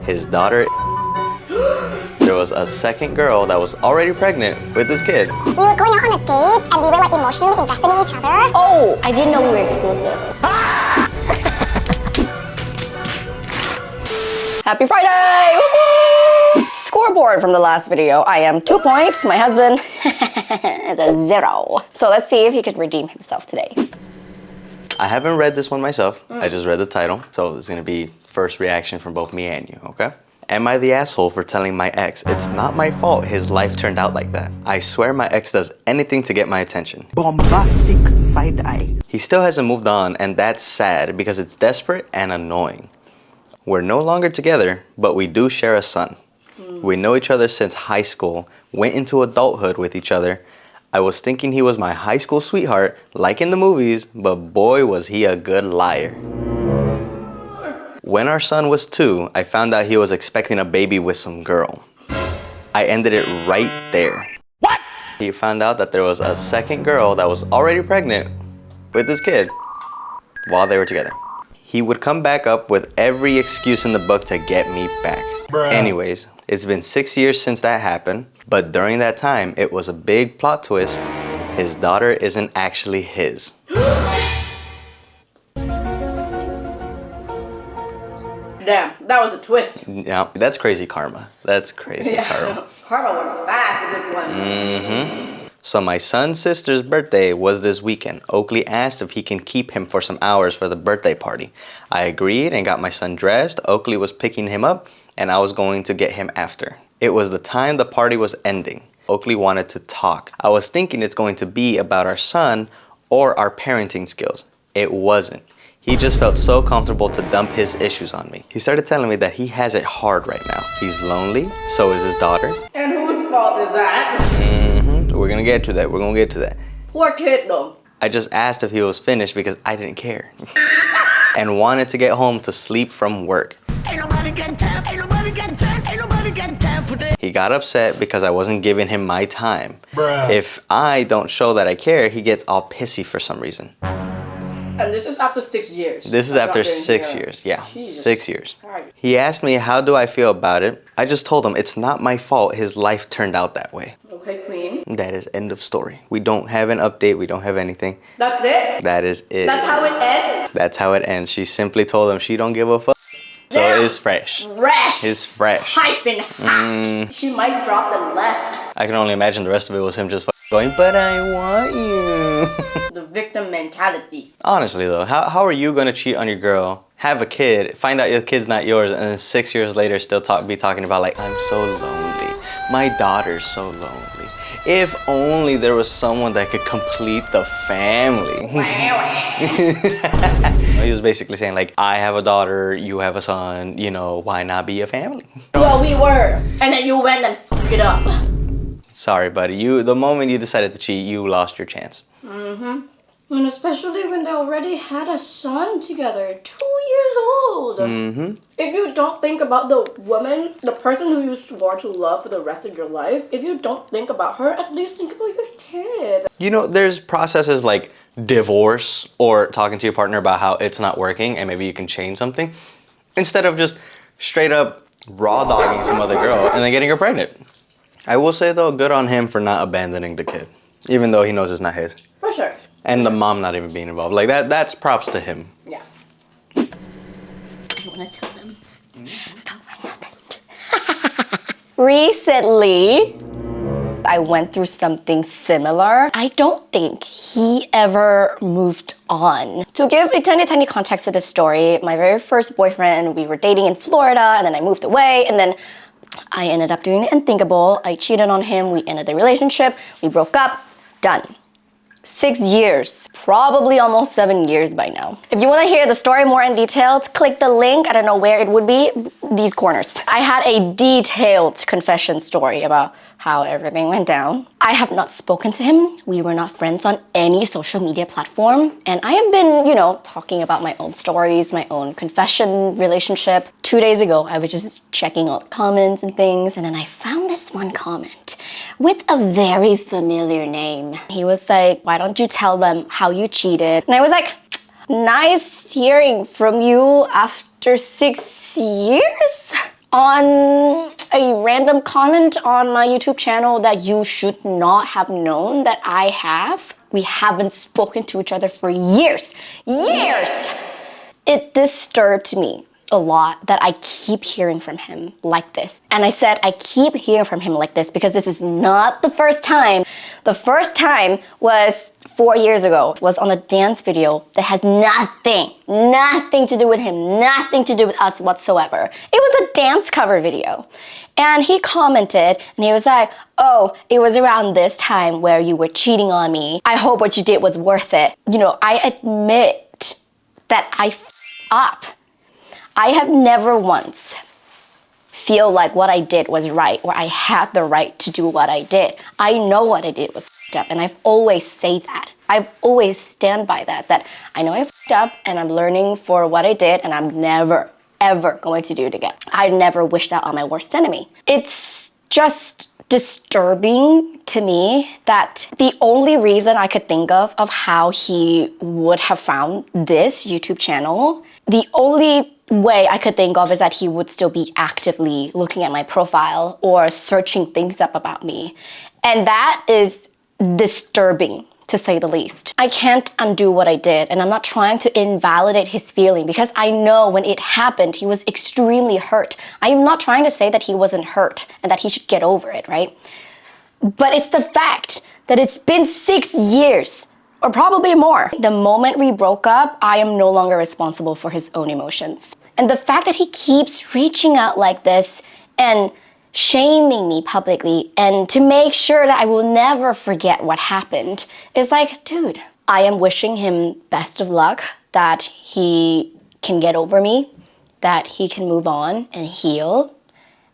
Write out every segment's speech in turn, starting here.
his daughter. There was a second girl that was already pregnant with this kid. We were going out on a date and we were like emotionally invested in each other. Oh, I didn't know we were exclusives. Happy Friday! Woo-hoo! Scoreboard from the last video. I am 2 points. My husband, the 0. So let's see if he could redeem himself today. I haven't read this one myself. I just read the title. So it's gonna be first reaction from both me and you, okay? Am I the asshole for telling my ex it's not my fault his life turned out like that? I swear my ex does anything to get my attention. Bombastic side eye. He still hasn't moved on, and that's sad because it's desperate and annoying. We're no longer together, but we do share a son. We know each other since high school, went into adulthood with each other. I was thinking he was my high school sweetheart, like in the movies, but boy was he a good liar. When our son was 2, I found out he was expecting a baby with some girl. I ended it right there. What? He found out that there was a second girl that was already pregnant with this kid while they were together. He would come back up with every excuse in the book to get me back. Bruh. Anyways, it's been 6 years since that happened, but during that time, it was a big plot twist. His daughter isn't actually his. Damn, that was a twist. Yeah, that's crazy karma. That's crazy karma. Karma works fast with this one. So my son's sister's birthday was this weekend. Oakley asked if he can keep him for some hours for the birthday party. I agreed and got my son dressed. Oakley was picking him up and I was going to get him after. It was the time the party was ending. Oakley wanted to talk. I was thinking it's going to be about our son or our parenting skills. It wasn't. He just felt so comfortable to dump his issues on me. He started telling me that he has it hard right now. He's lonely, so is his daughter. And whose fault is that? We're gonna get to that, we're gonna get to that. Poor kid though. I just asked if he was finished because I didn't care. And wanted to get home to sleep from work. Ain't nobody got time, ain't nobody got time, ain't nobody got time for that. He got upset because I wasn't giving him my time. Bruh. If I don't show that I care, he gets all pissy for some reason. And this is after 6 years. This is after 6 years, yeah, Jesus. 6 years. Right. He asked me how do I feel about it. I just told him it's not my fault his life turned out that way. Okay, queen. That is end of story. We don't have an update, we don't have anything. That's it? That is it. That's how it ends? That's how it ends. She simply told him she don't give a fuck. So Damn. it's fresh. Fresh. It's fresh. Hyping hot. She might drop the left. I can only imagine the rest of it was him just going, but I want you. The victim mentality. Honestly though, how are you gonna cheat on your girl, have a kid, find out your kid's not yours, and then 6 years later still be talking about like, I'm so lonely. My daughter's so lonely. If only there was someone that could complete the family. He was basically saying like, I have a daughter, you have a son, you know, why not be a family? Well, we were. And then you went and f***ed it up. Sorry, buddy. The moment you decided to cheat, you lost your chance. And especially when they already had a son together, 2 years old. If you don't think about the woman, the person who you swore to love for the rest of your life, if you don't think about her, at least think about your kid. You know, there's processes like divorce or talking to your partner about how it's not working and maybe you can change something instead of just straight up raw dogging some other girl and then getting her pregnant. I will say though, good on him for not abandoning the kid, even though he knows it's not his. For sure. And the mom not even being involved. Like that's props to him. Yeah. I want to tell them about what happened. Recently, I went through something similar. I don't think he ever moved on. To give a tiny context to this story, my very first boyfriend, we were dating in Florida, and then I moved away, and then I ended up doing the unthinkable. I cheated on him, we ended the relationship, we broke up, done. 6 years, probably almost 7 years by now. If you want to hear the story more in detail, click the link. I don't know where it would be, these corners. I had a detailed confession story about how everything went down. I have not spoken to him. We were not friends on any social media platform. And I have been, you know, talking about my own stories, my own confession relationship. 2 days ago, I was just checking all the comments and things, and then I found this one comment with a very familiar name. He was like, why don't you tell them how you cheated? And I was like, nice hearing from you after 6 years. on a random comment on my YouTube channel that you should not have known that I have. We haven't spoken to each other for years. Years! It disturbed me a lot that I keep hearing from him like this. And I said I keep hearing from him like this because this is not the first time. The first time was 4 years ago. It was on a dance video that has nothing to do with him, nothing to do with us whatsoever. It was a dance cover video. And he commented and he was like, oh, it was around this time where you were cheating on me. I hope what you did was worth it. You know, I admit that I f***ed up. I have never once feel like what I did was right or I had the right to do what I did. I know what I did was f***ed up and I've always say that. I've always stand by that I know I f***ed up and I'm learning for what I did and I'm never, ever going to do it again. I never wish that on my worst enemy. It's just disturbing to me that the only reason I could think of how he would have found this YouTube channel, the only way I could think of is that he would still be actively looking at my profile or searching things up about me. And that is disturbing, to say the least. I can't undo what I did, and I'm not trying to invalidate his feeling because I know when it happened, he was extremely hurt. I am not trying to say that he wasn't hurt and that he should get over it, right? But it's the fact that it's been 6 years or probably more. The moment we broke up, I am no longer responsible for his own emotions. And the fact that he keeps reaching out like this and shaming me publicly and to make sure that I will never forget what happened is like, dude, I am wishing him best of luck, that he can get over me, that he can move on and heal.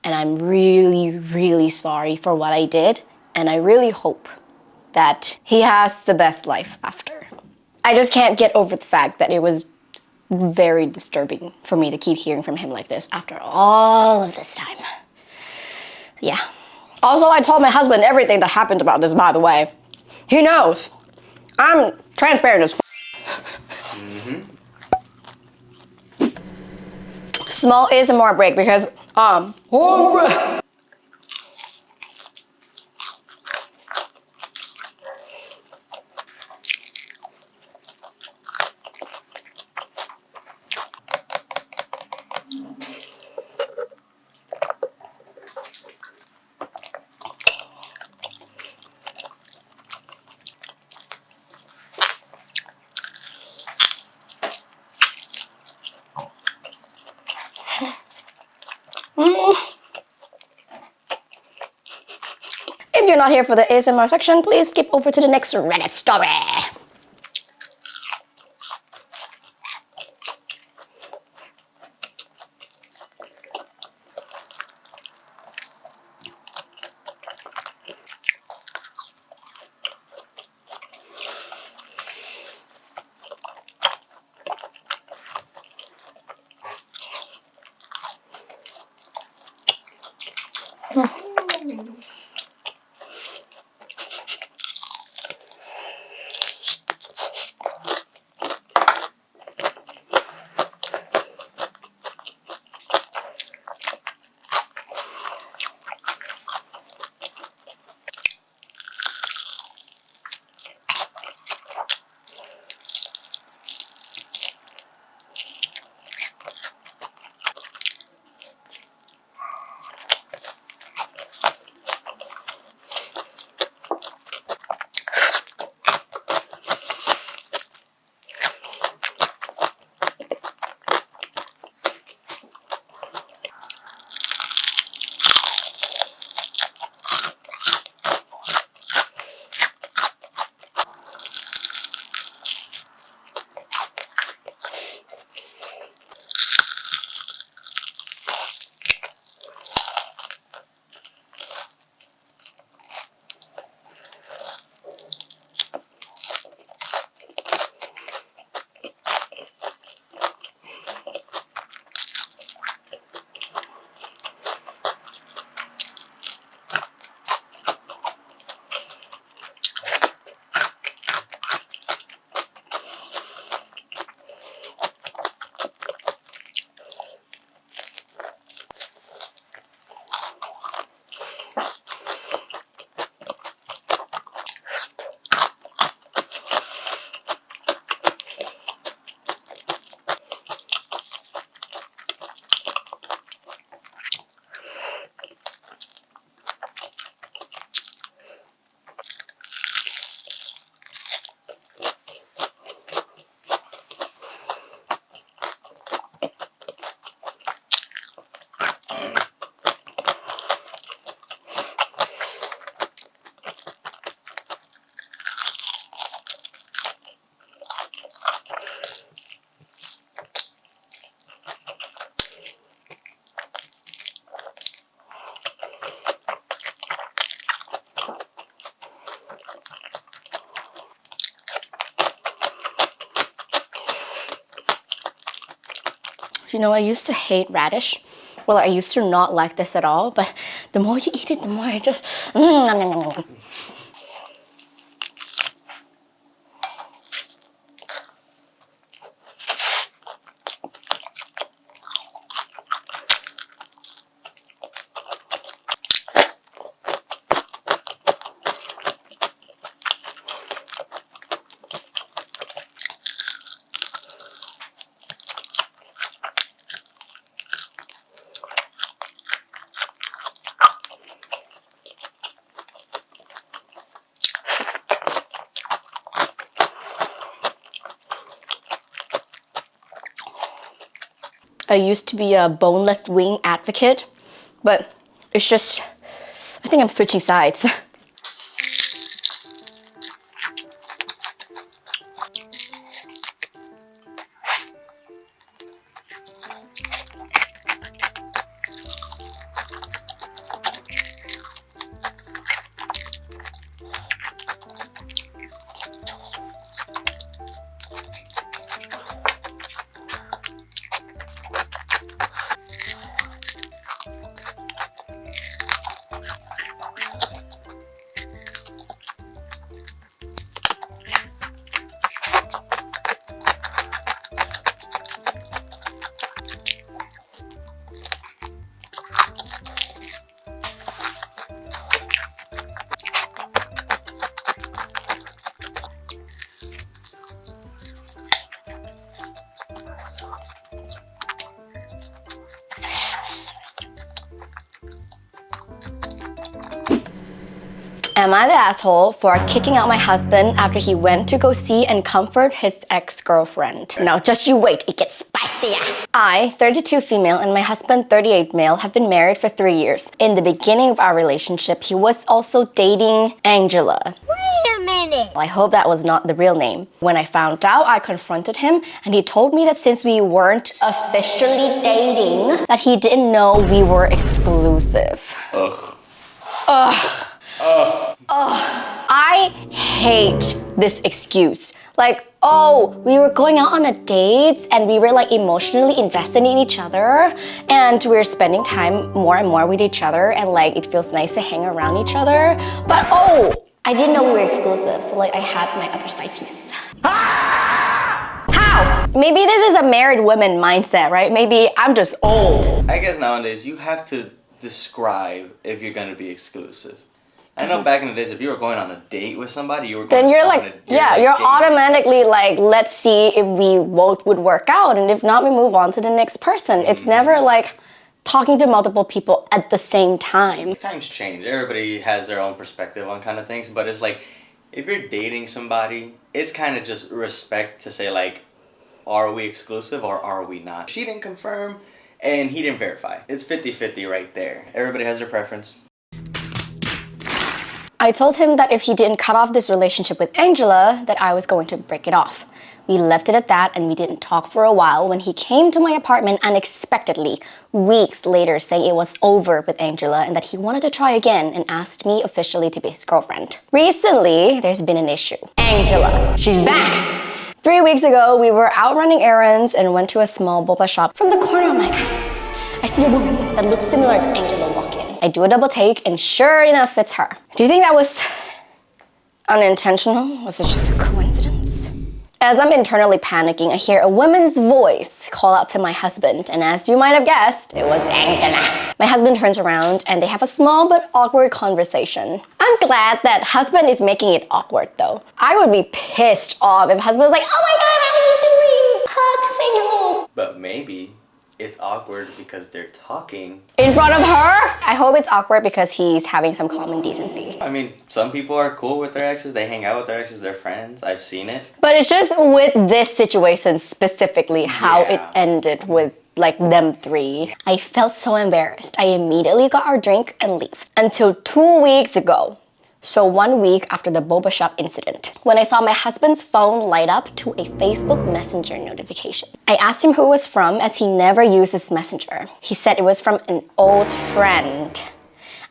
And I'm really, really sorry for what I did. And I really hope that he has the best life after. I just can't get over the fact that it was very disturbing for me to keep hearing from him like this after all of this time. Yeah. Also, I told my husband everything that happened about this, by the way. He knows. I'm transparent as Small ASMR break because I'm hungry. If you're not here for the ASMR section, please skip over to the next Reddit story. You know, I used to hate radish. Well, I used to not like this at all, but the more you eat it, the more I just... I used to be a boneless wing advocate, but it's just, I think I'm switching sides. Am I the asshole for kicking out my husband after he went to go see and comfort his ex-girlfriend? Now just you wait, it gets spicier. I, 32 female, and my husband, 38 male, have been married for 3 years. In the beginning of our relationship, he was also dating Angela. Wait a minute. I hope that was not the real name. When I found out, I confronted him and he told me that since we weren't officially dating, that he didn't know we were exclusive. I hate this excuse. Like, oh, we were going out on a date and we were like emotionally invested in each other and we're spending time more and more with each other and like it feels nice to hang around each other. But oh, I didn't know we were exclusive, so like I had my other side piece. How? Maybe this is a married woman mindset, right? Maybe I'm just old. I guess nowadays you have to describe if you're gonna be exclusive. I know back in the days, if you were going on a date with somebody, you were going Then you're on like, you're automatically like, let's see if we both would work out, and if not, we move on to the next person. It's never like talking to multiple people at the same time. Times change. Everybody has their own perspective on kind of things, but it's like, if you're dating somebody, it's kind of just respect to say like, are we exclusive or are we not? She didn't confirm and he didn't verify. It's 50-50 right there. Everybody has their preference. I told him that if he didn't cut off this relationship with Angela, that I was going to break it off. We left it at that and we didn't talk for a while when he came to my apartment unexpectedly, weeks later, saying it was over with Angela and that he wanted to try again and asked me officially to be his girlfriend. Recently, there's been an issue. Angela, she's back! 3 weeks ago, we were out running errands and went to a small boba shop. From the corner of my eyes, I see a woman that looks similar to Angela walk in. I do a double take and sure enough, it's her. Do you think that was unintentional? Was it just a coincidence? As I'm internally panicking, I hear a woman's voice call out to my husband, and as you might have guessed, it was Angela. My husband turns around and they have a small but awkward conversation. I'm glad that husband is making it awkward though. I would be pissed off if husband was like, oh my god, how are you doing? Hug, say hello. But maybe it's awkward because they're talking in front of her? I hope it's awkward because he's having some common decency. I mean, some people are cool with their exes. They hang out with their exes. They're friends. I've seen it. But it's just with this situation specifically how it ended with like them three. I felt so embarrassed. I immediately got our drink and leave. Until 2 weeks ago. So 1 week after the boba shop incident, when I saw my husband's phone light up to a Facebook Messenger notification. I asked him who it was from as he never uses Messenger. He said it was from an old friend.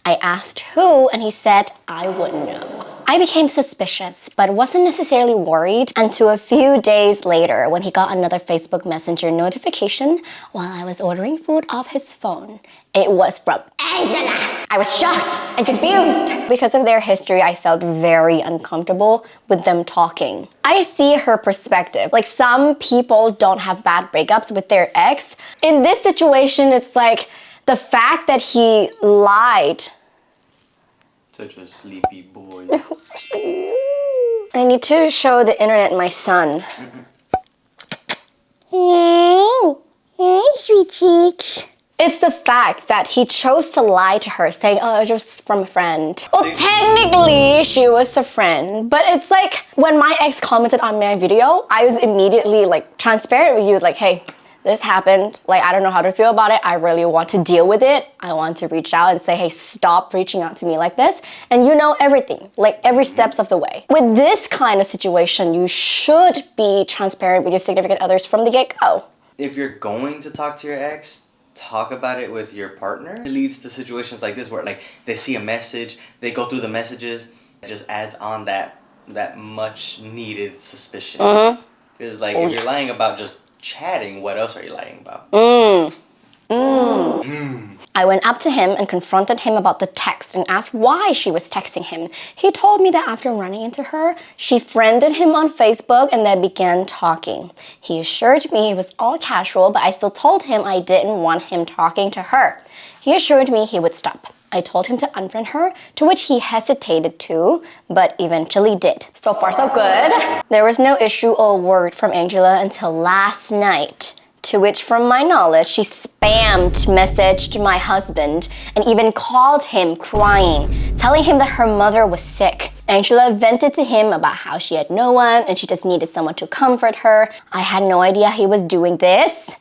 I asked who and he said I wouldn't know. I became suspicious, but wasn't necessarily worried until a few days later when he got another Facebook Messenger notification while I was ordering food off his phone. It was from Angela! I was shocked and confused. Because of their history, I felt very uncomfortable with them talking. I see her perspective. Like, some people don't have bad breakups with their ex. In this situation, it's like the fact that he lied. Such a sleepy boy. I need to show the internet my son. Hey, sweet cheeks. It's the fact that he chose to lie to her, saying, oh, it was just from a friend. Well, technically, she was a friend, but it's like when my ex commented on my video, I was immediately like transparent with you, like, hey, this happened. Like, I don't know how to feel about it. I really want to deal with it. I want to reach out and say, hey, stop reaching out to me like this. And you know everything, like every steps of the way. With this kind of situation, you should be transparent with your significant others from the get-go. If you're going to talk to your ex, talk about it with your partner. It leads to situations like this where like they see a message, they go through the messages, it just adds on that much needed suspicion. Because like if you're lying about just chatting, what else are you lying about? I went up to him and confronted him about the text and asked why she was texting him. He told me that after running into her, she friended him on Facebook and they began talking. He assured me it was all casual, but I still told him I didn't want him talking to her. He assured me he would stop. I told him to unfriend her, to which he hesitated to, but eventually did. So far, so good. There was no issue or word from Angela until last night, to which, from my knowledge, she messaged my husband and even called him crying, telling him that her mother was sick. Angela vented to him about how she had no one and she just needed someone to comfort her. I had no idea he was doing this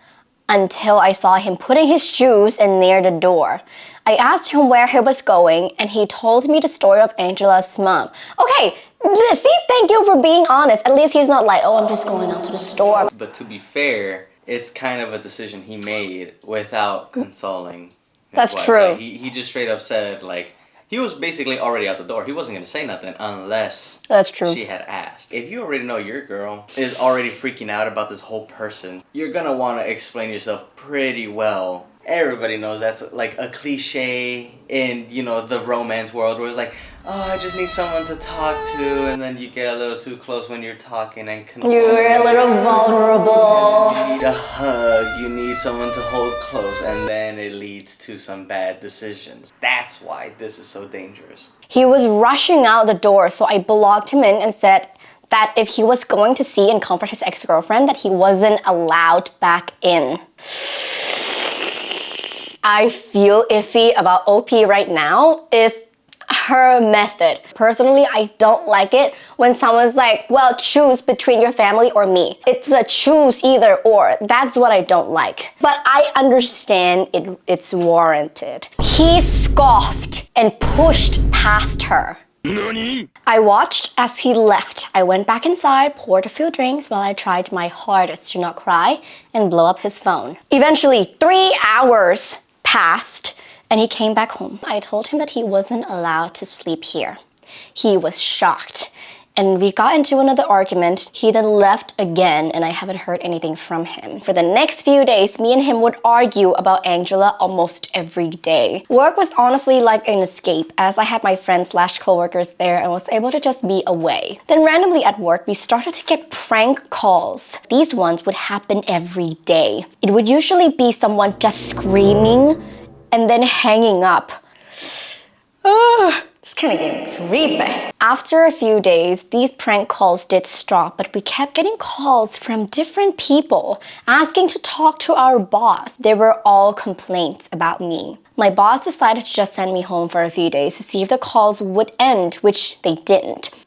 until I saw him putting his shoes in near the door. I asked him where he was going and he told me the story of Angela's mom. Okay, see, thank you for being honest. At least he's not like, oh, I'm just going out to the store. But to be fair, it's kind of a decision he made without consulting his That's wife. true. Like, he just straight up said, like, he was basically already out the door. He wasn't going to say nothing unless That's true. she had asked. If you already know your girl is already freaking out about this whole person, you're going to want to explain yourself pretty well. Everybody knows that's like a cliche in, you know, the romance world where it's like, oh, I just need someone to talk to, and then you get a little too close when you're talking and You're a little vulnerable. you need a hug, you need someone to hold close, and then it leads to some bad decisions. That's why this is so dangerous. He was rushing out the door, so I blocked him in and said that if he was going to see and comfort his ex-girlfriend, that he wasn't allowed back in. I feel iffy about OP right now is her method. Personally, I don't like it when someone's like, well, choose between your family or me. It's a choose either or. That's what I don't like. But I understand it's warranted. He scoffed and pushed past her. NANI? I watched as he left. I went back inside, poured a few drinks while I tried my hardest to not cry and blow up his phone. Eventually, 3 hours passed and he came back home. I told him that he wasn't allowed to sleep here. He was shocked and we got into another argument. He then left again and I haven't heard anything from him. For the next few days, me and him would argue about Angela almost every day. Work was honestly like an escape as I had my friends / co-workers there and was able to just be away. Then randomly at work, we started to get prank calls. These ones would happen every day. It would usually be someone just screaming and then hanging up. It's kind of getting creepy. After a few days, these prank calls did stop, but we kept getting calls from different people asking to talk to our boss. They were all complaints about me. My boss decided to just send me home for a few days to see if the calls would end, which they didn't.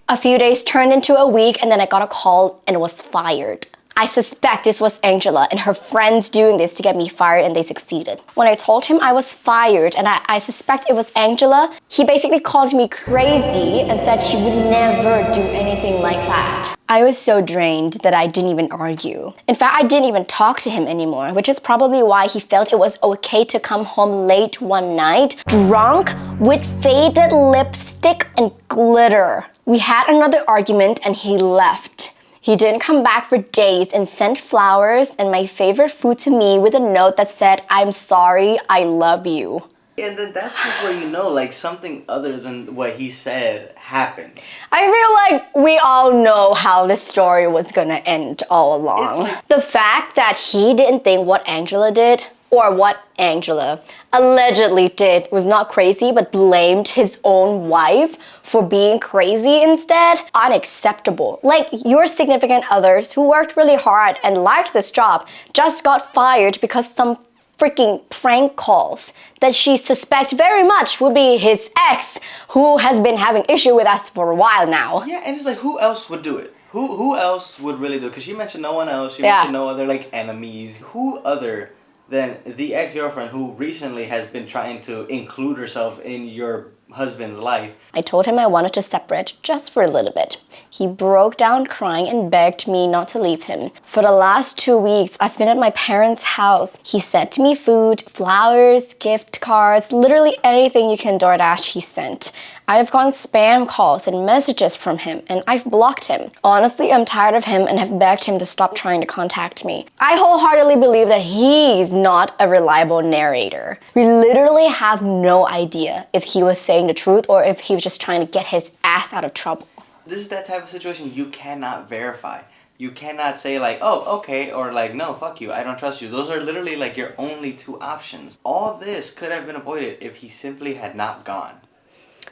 A few days turned into a week and then I got a call and was fired. I suspect this was Angela and her friends doing this to get me fired and they succeeded. When I told him I was fired and I suspect it was Angela, he basically called me crazy and said she would never do anything like that. I was so drained that I didn't even argue. In fact, I didn't even talk to him anymore, which is probably why he felt it was okay to come home late one night, drunk, with faded lipstick and glitter. We had another argument and he left. He didn't come back for days and sent flowers and my favorite food to me with a note that said, "I'm sorry, I love you." And then that's just where you know, like, something other than what he said happened. I feel like we all know how this story was gonna end all along. Like, the fact that he didn't think what Angela did, or what Angela allegedly did, was not crazy, but blamed his own wife for being crazy instead, unacceptable. Like, your significant others who worked really hard and liked this job just got fired because some freaking prank calls that she suspects very much would be his ex, who has been having issue with us for a while now. yeah, and it's like, who else would do it? Who else would really do it? Because she mentioned no one else. She mentioned no other, like, enemies. Who other than the ex-girlfriend who recently has been trying to include herself in your husband's life? I told him I wanted to separate just for a little bit. He broke down crying and begged me not to leave him. For the last 2 weeks, I've been at my parents' house. He sent me food, flowers, gift cards, literally anything you can DoorDash he sent. I've gotten spam calls and messages from him, and I've blocked him. Honestly, I'm tired of him and have begged him to stop trying to contact me. I wholeheartedly believe that he's not a reliable narrator. We literally have no idea if he was saying the truth or if he was just trying to get his ass out of trouble. This is that type of situation you cannot verify. You cannot say, like, oh, okay, or like, no, fuck you, I don't trust you. Those are literally like your only two options. All this could have been avoided if he simply had not gone.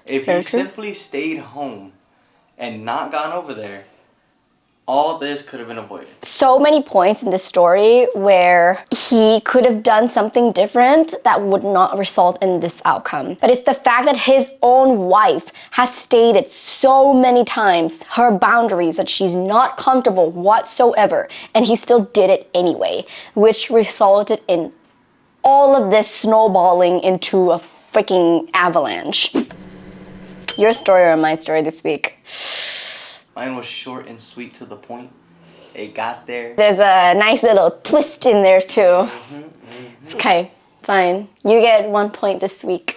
If he simply stayed home and not gone over there, all this could have been avoided. So many points in this story where he could have done something different that would not result in this outcome. But it's the fact that his own wife has stated so many times her boundaries, that she's not comfortable whatsoever, and he still did it anyway, which resulted in all of this snowballing into a freaking avalanche. Your story or my story this week? Mine was short and sweet to the point. It got there. There's a nice little twist in there too. Okay, fine. You get 1 point this week.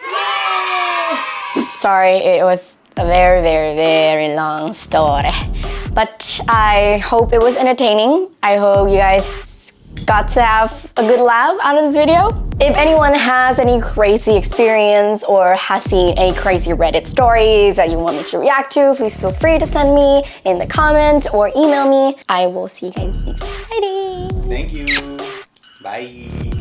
Sorry, it was a very, very, very long story. But I hope it was entertaining. I hope you guys got to have a good laugh out of this video. If anyone has any crazy experience or has seen any crazy Reddit stories that you want me to react to, please feel free to send me in the comments or email me. I will see you guys next Friday. Thank you. Bye.